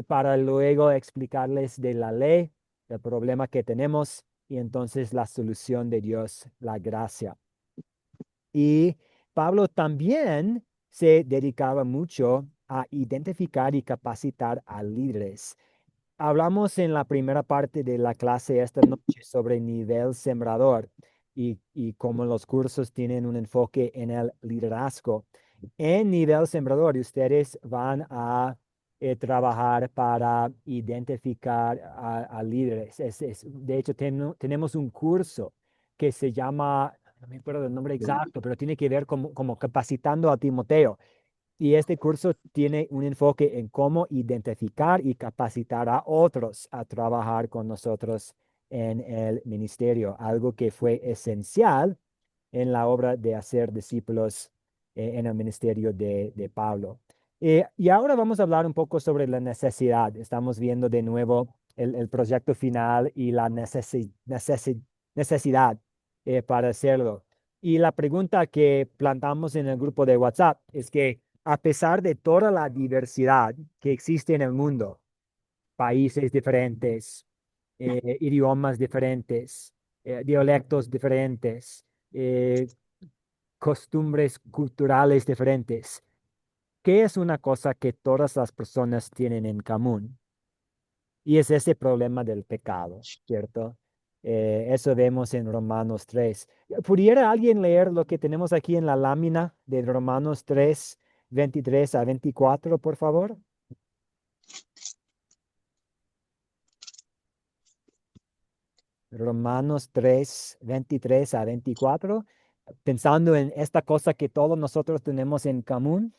para luego explicarles de la ley, el problema que tenemos y entonces la solución de Dios, la gracia. Y Pablo también se dedicaba mucho a identificar y capacitar a líderes. Hablamos en la primera parte de la clase esta noche sobre nivel sembrador y cómo los cursos tienen un enfoque en el liderazgo. En nivel sembrador, ustedes van a trabajar para identificar a líderes. De hecho, tenemos un curso que se llama, no me acuerdo del nombre exacto, pero tiene que ver como capacitando a Timoteo. Y este curso tiene un enfoque en cómo identificar y capacitar a otros a trabajar con nosotros en el ministerio, algo que fue esencial en la obra de hacer discípulos en el ministerio de Pablo. Y ahora vamos a hablar un poco sobre la necesidad. Estamos viendo de nuevo el proyecto final y la necesidad para hacerlo. Y la pregunta que plantamos en el grupo de WhatsApp es que a pesar de toda la diversidad que existe en el mundo, países diferentes, idiomas diferentes, dialectos diferentes, eh, costumbres culturales diferentes, ¿qué es una cosa que todas las personas tienen en común? Y es ese problema del pecado, ¿cierto? Eso vemos en Romanos 3. ¿Pudiera alguien leer lo que tenemos aquí en la lámina de Romanos 3, 23 a 24, por favor? Romanos 3, 23 a 24, pensando en esta cosa que todos nosotros tenemos en común.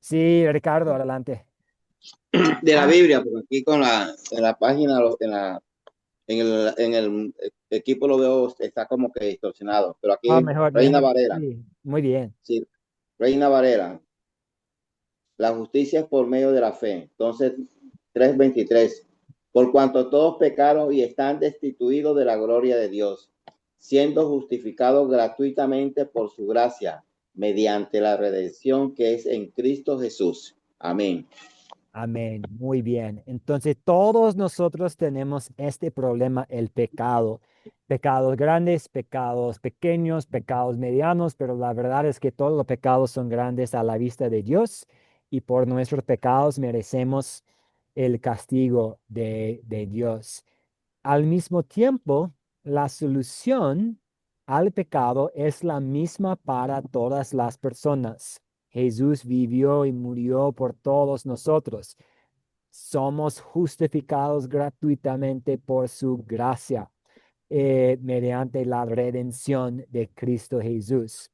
Sí, Ricardo, adelante. De la Biblia, porque aquí en la página, en el equipo lo veo, está como que distorsionado, pero aquí Mejor, Reina mejor. Valera, Sí, muy bien. sí, Reina Valera, la justicia es por medio de la fe. Entonces, 3:23, por cuanto todos pecaron y están destituidos de la gloria de Dios, siendo justificados gratuitamente por su gracia, mediante la redención que es en Cristo Jesús. Amén. Amén. Muy bien. Entonces, todos nosotros tenemos este problema, el pecado. Pecados grandes, pecados pequeños, pecados medianos, pero la verdad es que todos los pecados son grandes a la vista de Dios y por nuestros pecados merecemos el castigo de Dios. Al mismo tiempo, la solución al pecado es la misma para todas las personas. Jesús vivió y murió por todos nosotros. Somos justificados gratuitamente por su gracia, mediante la redención de Cristo Jesús.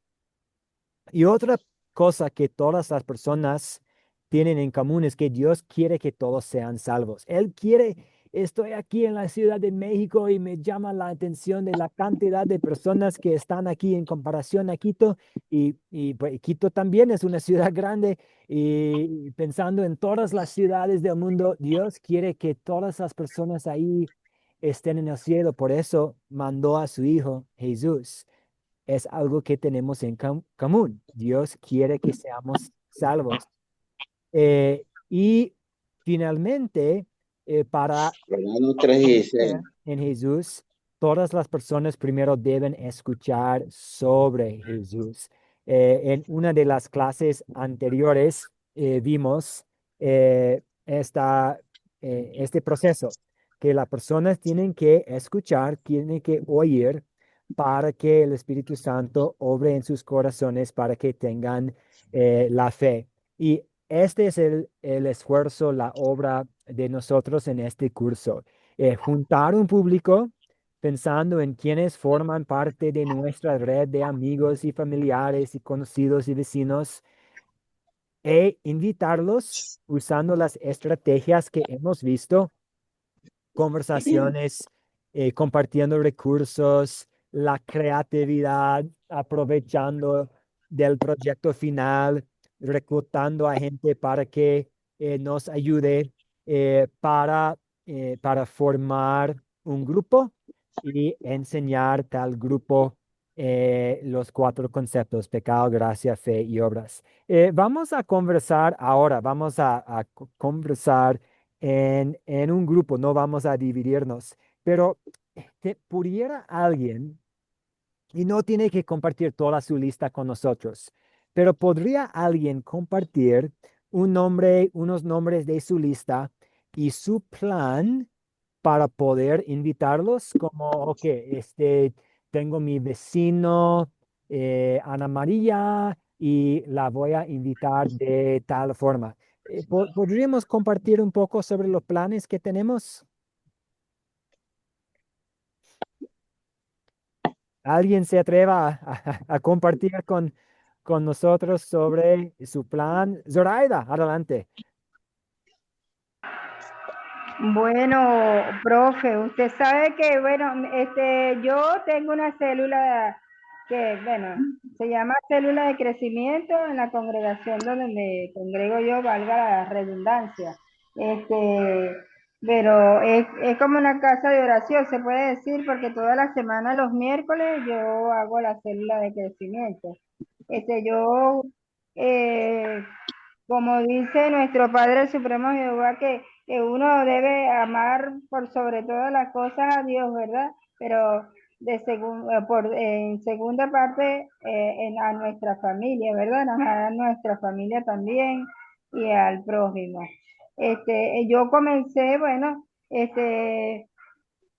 Y otra cosa que todas las personas tienen en común es que Dios quiere que todos sean salvos. Él quiere, estoy aquí en la Ciudad de México y me llama la atención de la cantidad de personas que están aquí en comparación a Quito. Y pues, Quito también es una ciudad grande y pensando en todas las ciudades del mundo, Dios quiere que todas las personas ahí estén en el cielo. Por eso mandó a su Hijo Jesús, es algo que tenemos en común. Dios quiere que seamos salvos. Y finalmente, para Romanos 3:16. creer en Jesús, todas las personas primero deben escuchar sobre Jesús. En una de las clases anteriores vimos este proceso, que las personas tienen que escuchar, tienen que oír para que el Espíritu Santo obre en sus corazones, para que tengan la fe. Y este es el esfuerzo, la obra de nosotros en este curso. Juntar un público pensando en quienes forman parte de nuestra red de amigos y familiares y conocidos y vecinos e invitarlos usando las estrategias que hemos visto, conversaciones, compartiendo recursos, la creatividad, aprovechando del proyecto final, reclutando a gente para que nos ayude para formar un grupo y enseñar tal grupo los 4 conceptos: pecado, gracia, fe y obras. Vamos a conversar ahora, vamos a conversar en un grupo, no vamos a dividirnos, pero pudiera alguien, y no tiene que compartir toda su lista con nosotros, pero podría alguien compartir un nombre, unos nombres de su lista y su plan para poder invitarlos, como, ok, tengo mi vecino Ana María y la voy a invitar de tal forma. ¿Podríamos compartir un poco sobre los planes que tenemos? ¿Alguien se atreva a compartir con nosotros sobre su plan? Zoraida, adelante. Bueno, profe, usted sabe que, bueno, yo tengo una célula que, bueno, se llama célula de crecimiento en la congregación donde me congrego yo, valga la redundancia. Este, pero es como una casa de oración, se puede decir, porque toda la semana, los miércoles, yo hago la célula de crecimiento. Yo, eh, como dice nuestro Padre Supremo Jehová, que uno debe amar por sobre todas las cosas a Dios, ¿verdad? Pero en segunda parte a nuestra familia, ¿verdad? A nuestra familia también y al prójimo. Yo comencé, bueno,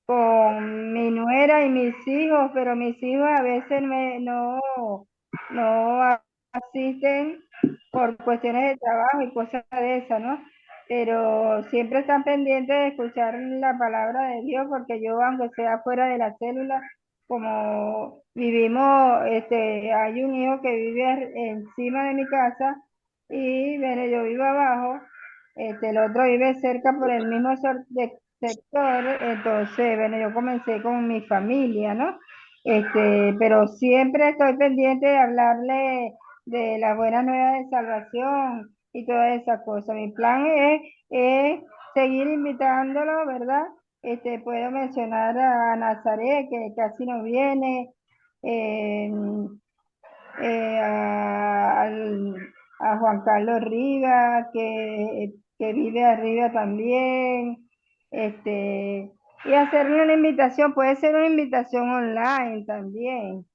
con mi nuera y mis hijos, pero mis hijos a veces no asisten por cuestiones de trabajo y cosas de esas, ¿no? Pero siempre están pendientes de escuchar la palabra de Dios, porque yo, aunque sea fuera de la célula, como vivimos, hay un hijo que vive encima de mi casa y bueno, yo vivo abajo, el otro vive cerca por el mismo sector, entonces, bueno, yo comencé con mi familia, ¿no? Pero siempre estoy pendiente de hablarle de las buenas nuevas de salvación y todas esas cosas. Mi plan es seguir invitándolo, ¿verdad? Puedo mencionar a Nazaret, que casi no viene, eh, a Juan Carlos Rivas, que vive arriba también, y hacerle una invitación, puede ser una invitación online también,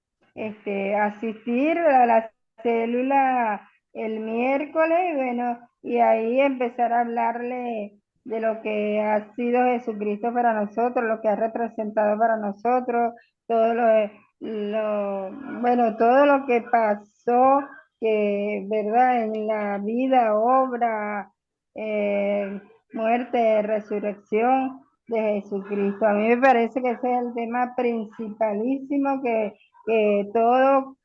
asistir a la célula el miércoles, y bueno, y ahí empezar a hablarle de lo que ha sido Jesucristo para nosotros, lo que ha representado para nosotros, todo bueno, todo lo que pasó, que, ¿verdad? En la vida, obra, muerte, resurrección de Jesucristo. A mí me parece que ese es el tema principalísimo que todo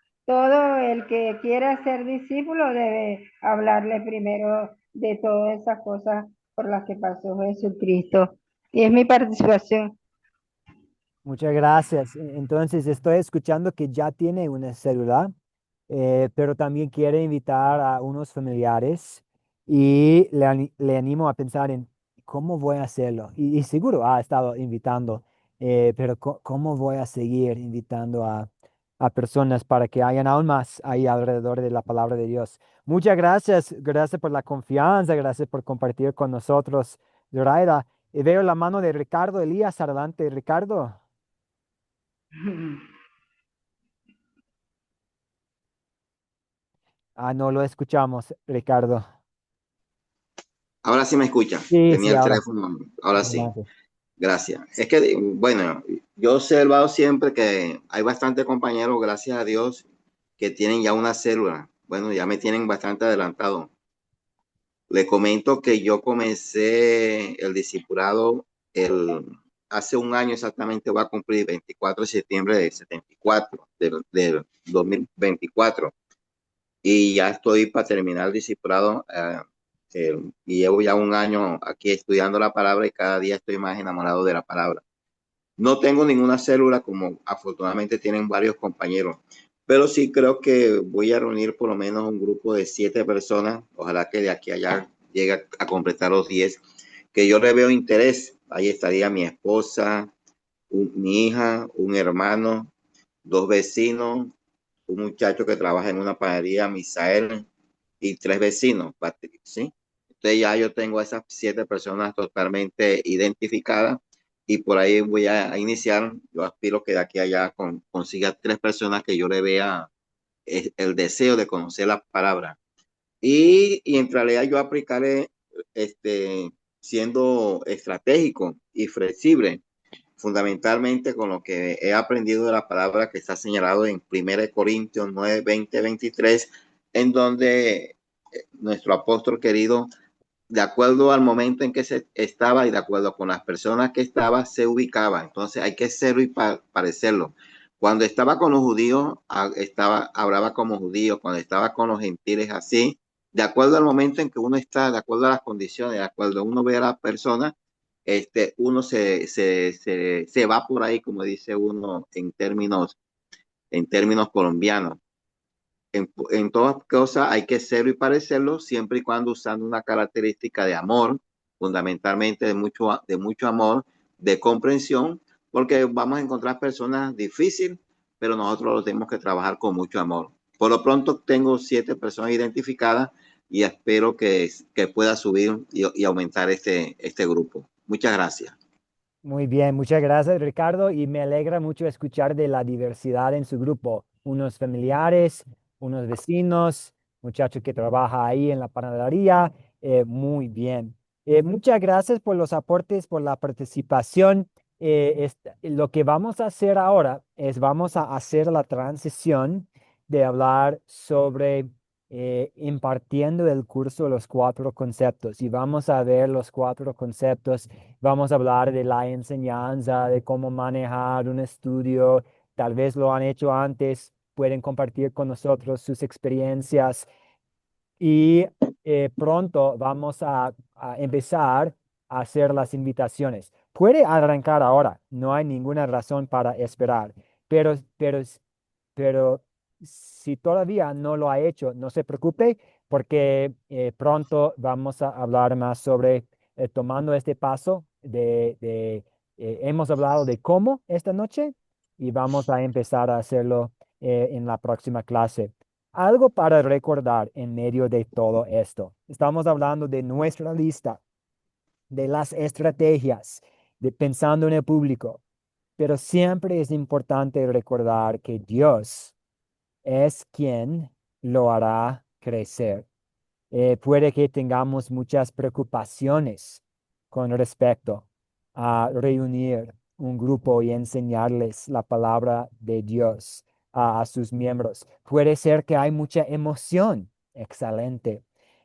el que quiera ser discípulo debe hablarle primero de todas esas cosas por las que pasó Jesucristo. Y es mi participación. Muchas gracias. Entonces, estoy escuchando que ya tiene una célula, pero también quiere invitar a unos familiares y le animo a pensar en cómo voy a hacerlo. Y seguro ha estado invitando, pero ¿cómo voy a seguir invitando a personas para que hayan aún más ahí alrededor de la palabra de Dios? Muchas gracias. Gracias por la confianza. Gracias por compartir con nosotros, Zoraida. Veo la mano de Ricardo Elías. Adelante, Ricardo. Ah, no lo escuchamos, Ricardo. Ahora sí me escucha. Sí, Tenía sí, el ahora. teléfono. Ahora sí. Adelante. Gracias. Es que, bueno, yo he observado siempre que hay bastantes compañeros, gracias a Dios, que tienen ya una célula. Bueno, ya me tienen bastante adelantado. Le comento que yo comencé el discipulado hace un año exactamente, va a cumplir 24 de septiembre de 74, del 2024. Y ya estoy para terminar el discipulado. Y llevo ya un año aquí estudiando la palabra y cada día estoy más enamorado de la palabra. No tengo ninguna célula como afortunadamente tienen varios compañeros, pero sí creo que voy a reunir por lo menos un grupo de 7 personas. Ojalá que de aquí a allá llegue a completar los 10, que yo le veo interés. Ahí estaría mi esposa, mi hija, un hermano, 2 vecinos, un muchacho que trabaja en una panadería, Misael, y 3 vecinos, Patrick, ¿sí? Entonces ya yo tengo a esas 7 personas totalmente identificadas y por ahí voy a iniciar. Yo aspiro que de aquí a allá consiga 3 personas que yo le vea el deseo de conocer la palabra. Y en realidad yo aplicaré siendo estratégico y flexible, fundamentalmente con lo que he aprendido de la palabra que está señalado en 1 Corintios 9, 20, 23, en donde nuestro apóstol querido, de acuerdo al momento en que se estaba y de acuerdo con las personas que estaba, se ubicaba. Entonces hay que serlo y parecerlo. Cuando estaba con los judíos, hablaba como judío. Cuando estaba con los gentiles, así. De acuerdo al momento en que uno está, de acuerdo a las condiciones, de acuerdo a uno ve a la persona, uno se va por ahí, como dice uno en términos colombianos. En todas cosas hay que serlo y parecerlo, siempre y cuando usando una característica de amor, fundamentalmente de mucho amor, de comprensión, porque vamos a encontrar personas difíciles, pero nosotros lo tenemos que trabajar con mucho amor. Por lo pronto tengo 7 personas identificadas y espero que pueda subir y aumentar este grupo. Muchas gracias. Muy bien, muchas gracias, Ricardo, y me alegra mucho escuchar de la diversidad en su grupo. Unos familiares, unos vecinos, muchacho que trabaja ahí en la panadería. Muy bien. Muchas gracias por los aportes, por la participación. Lo que vamos a hacer ahora es vamos a hacer la transición de hablar sobre impartiendo el curso los 4 conceptos y vamos a ver los 4 conceptos. Vamos a hablar de la enseñanza, de cómo manejar un estudio. Tal vez lo han hecho antes, pueden compartir con nosotros sus experiencias y pronto vamos a empezar a hacer las invitaciones. Puede arrancar ahora, no hay ninguna razón para esperar, pero si todavía no lo ha hecho, no se preocupe porque pronto vamos a hablar más sobre tomando este paso hemos hablado de cómo esta noche y vamos a empezar a hacerlo en la próxima clase. Algo para recordar en medio de todo esto. Estamos hablando de nuestra lista, de las estrategias, de pensando en el público, pero siempre es importante recordar que Dios es quien lo hará crecer. Puede que tengamos muchas preocupaciones con respecto a reunir un grupo y enseñarles la palabra de Dios a sus miembros. Puede ser que hay mucha emoción. Excelente.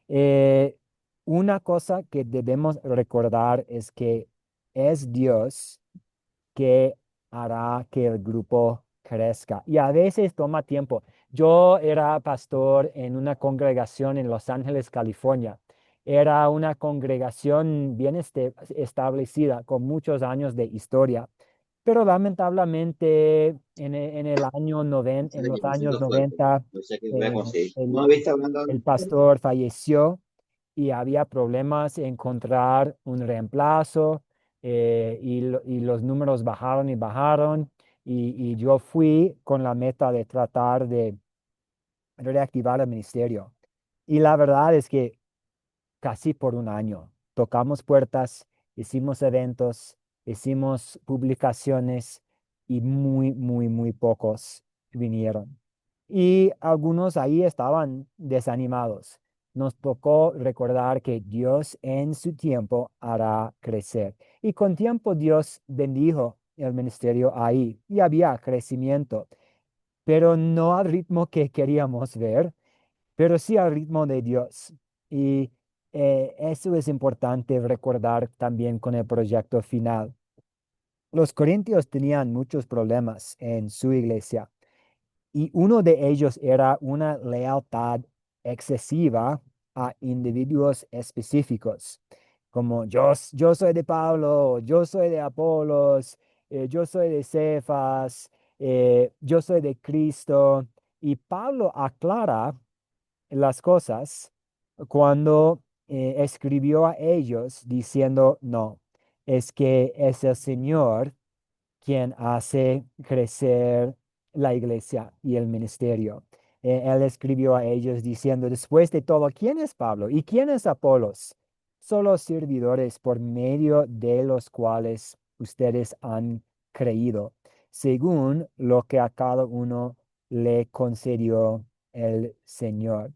Eh, una cosa que debemos recordar es que es Dios que hará que el grupo crezca. Y a veces toma tiempo. Yo era pastor en una congregación en Los Ángeles, California. Era una congregación bien establecida, con muchos años de historia. Pero lamentablemente en el año 90, en Sé que los me años siento fuerte. 90, Yo sé que voy a eh, conseguir. el, ¿No viste hablando? el pastor falleció y había problemas en encontrar un reemplazo y los números bajaron y bajaron y yo fui con la meta de tratar de reactivar el ministerio. Y la verdad es que casi por un año tocamos puertas, hicimos eventos, hicimos publicaciones y muy pocos vinieron. Y algunos ahí estaban desanimados. Nos tocó recordar que Dios en su tiempo hará crecer. Y con tiempo Dios bendijo el ministerio ahí y había crecimiento, pero no al ritmo que queríamos ver, pero sí al ritmo de Dios. Y eso es importante recordar también con el proyecto final. Los corintios tenían muchos problemas en su iglesia y uno de ellos era una lealtad excesiva a individuos específicos, como yo soy de Pablo, yo soy de Apolos, yo soy de Cefas, yo soy de Cristo. Y Pablo aclara las cosas cuando escribió a ellos diciendo, no, es que es el Señor quien hace crecer la iglesia y el ministerio. Él escribió a ellos diciendo, después de todo, ¿quién es Pablo y quién es Apolos? Solo servidores por medio de los cuales ustedes han creído, según lo que a cada uno le concedió el Señor.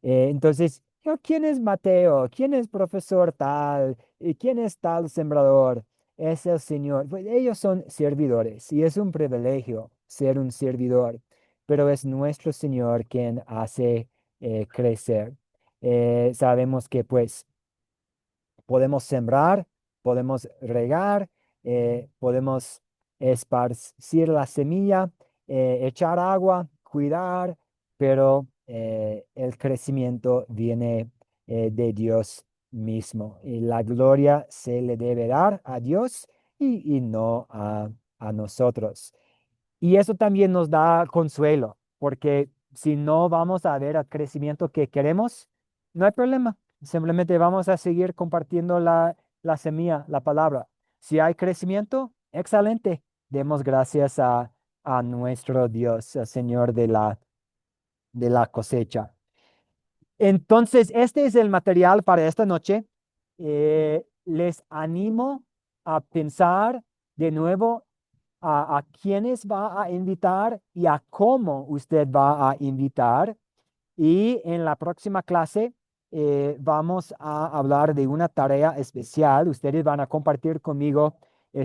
Entonces, ¿quién es Mateo? ¿Quién es profesor tal? ¿Y quién es tal sembrador? Es el Señor. Pues ellos son servidores y es un privilegio ser un servidor, pero es nuestro Señor quien hace crecer. Sabemos que pues podemos sembrar, podemos regar, podemos esparcir la semilla, echar agua, cuidar, pero el crecimiento viene de Dios mismo. Y la gloria se le debe dar a Dios y no a nosotros. Y eso también nos da consuelo, porque si no vamos a ver el crecimiento que queremos, no hay problema. Simplemente vamos a seguir compartiendo la semilla, la palabra. Si hay crecimiento, excelente. Demos gracias a nuestro Dios, al Señor de la cosecha. Entonces, este es el material para esta noche. Les animo a pensar de nuevo a quiénes va a invitar y a cómo usted va a invitar. Y en la próxima clase vamos a hablar de una tarea especial. Ustedes van a compartir conmigo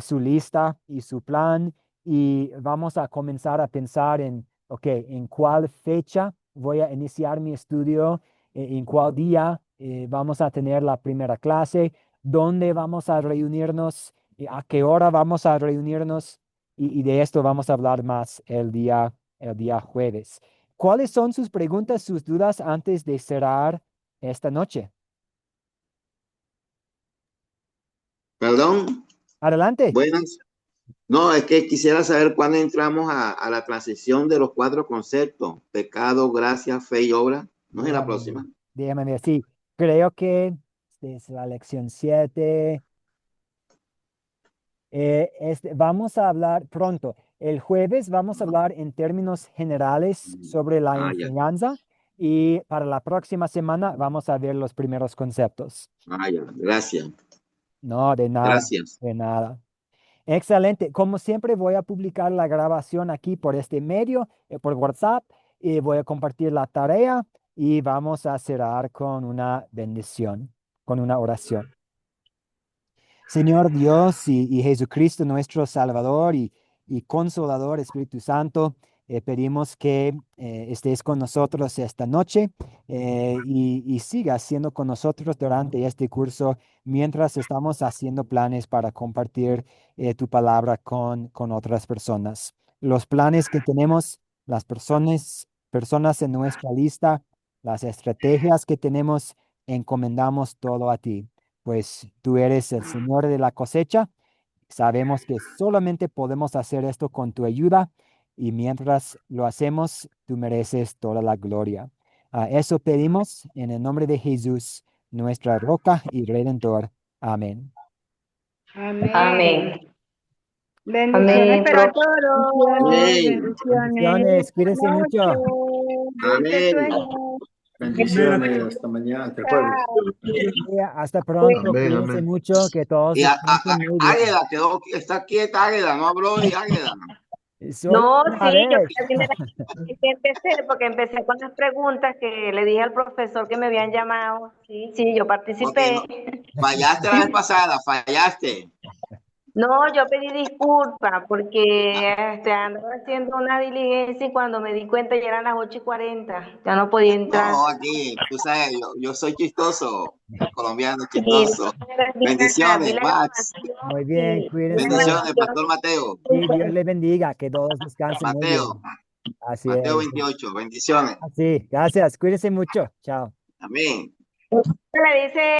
su lista y su plan y vamos a comenzar a pensar en, ok, en cuál fecha voy a iniciar mi estudio, en cuál día vamos a tener la primera clase, dónde vamos a reunirnos, a qué hora vamos a reunirnos y de esto vamos a hablar más el día jueves. ¿Cuáles son sus preguntas, sus dudas antes de cerrar esta noche? Perdón, Adelante. buenas. No, es que quisiera saber cuándo entramos a la transición de los 4 conceptos, pecado, gracia, fe y obra. No es la próxima. Déjame ver, sí, creo que es la lección 7. Vamos a hablar pronto. El jueves vamos a hablar en términos generales sobre la Ya. enseñanza y para la próxima semana vamos a ver los primeros conceptos. Ya. Gracias. No, de nada, Gracias. de nada. Excelente. Como siempre, voy a publicar la grabación aquí por este medio, por WhatsApp, y voy a compartir la tarea y vamos a cerrar con una bendición, con una oración. Señor Dios y Jesucristo, nuestro Salvador y Consolador, Espíritu Santo, pedimos que estés con nosotros esta noche y sigas siendo con nosotros durante este curso mientras estamos haciendo planes para compartir tu palabra con otras personas. Los planes que tenemos, las personas en nuestra lista, las estrategias que tenemos, encomendamos todo a ti pues tú eres el Señor de la cosecha. Sabemos que solamente podemos hacer esto con tu ayuda y mientras lo hacemos, tú mereces toda la gloria. Eso pedimos en el nombre de Jesús, nuestra roca y redentor. Amén. Amén. Amén. Bendiciones Amén, para profe. todos. Amén. Bendiciones, cuídense Buenas mucho. noches. Dulces Amén. sueños. Bendiciones, hasta mañana, hasta el jueves. Sí, hasta pronto, Amén, cuídense amén. mucho, que todos Y descansen muy bien. Águeda está quieta, Águeda, no habló y Águeda. Solo No, una sí, yo vez. fui la primera que empecé, porque empecé con las preguntas que le dije al profesor que me habían llamado. Sí, sí, yo participé. Fallaste la vez pasada, fallaste. No, yo pedí disculpas porque andaba haciendo una diligencia y cuando me di cuenta ya eran las 8:40, ya no podía entrar. No, aquí, tú sabes, yo soy chistoso, colombiano Sí, chistoso. Bendiciones, vi la Max. grabación Muy bien, y cuídense Bendiciones, mucho. Pastor Mateo. Y Dios le bendiga, que todos descansen muy Mateo, bien. Así Mateo es. 28, bendiciones. Así, gracias, cuídense mucho. Chao. Amén. le dice